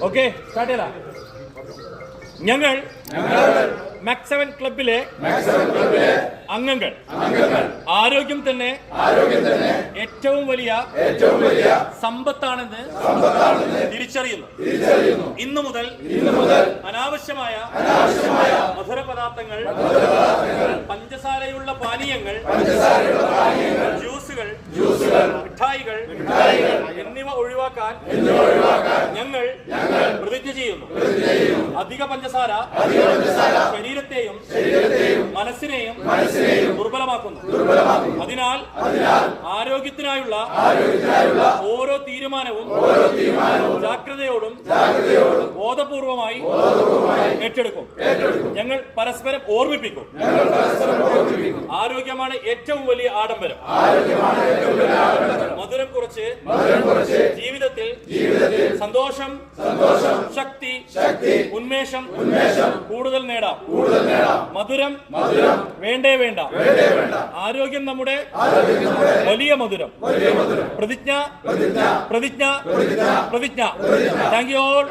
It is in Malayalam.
ഓക്കെ സ്റ്റാർട്ട് ചെയ്താ. ഞങ്ങൾ മാക്സ് 7 ക്ലബിലെ അംഗങ്ങൾ ആരോഗ്യം തന്നെ ഏറ്റവും വലിയ സമ്പത്താണെന്ന് തിരിച്ചറിയുന്നു. ഇന്നു മുതൽ അനാവശ്യമായ മധുരപദാർത്ഥങ്ങൾ, പഞ്ചസാരയുള്ള പാനീയങ്ങൾ, ജ്യൂസുകൾ, മിഠായികൾ എന്നിവ ഒഴിവാക്കാൻ ഞങ്ങൾ പ്രതിജ്ഞ ചെയ്യുന്നു. അധിക പഞ്ചസാര ശരീരത്തെയും മനസ്സിനെയും ദുർബലമാക്കുന്നു. അതിനാൽ ആരോഗ്യത്തിനായുള്ള ഓരോ തീരുമാനവും ജാഗ്രതയോടും ബോധപൂർവമായി ഏറ്റെടുക്കും. ഞങ്ങൾ പരസ്പരം ഓർമ്മിപ്പിക്കും. ആരോഗ്യമാണ് ഏറ്റവും വലിയ ആഡംബരം. മധുരം കുറച്ച് ജീവിതത്തിൽ സന്തോഷം, ശക്തി, ഉന്മേഷം കൂടുതൽ നേടാം. മധുരം വേണ്ടേ വേണ്ട. ആരോഗ്യം നമ്മുടെ വലിയ മധുരം. പ്രതിജ്ഞ. Thank you all.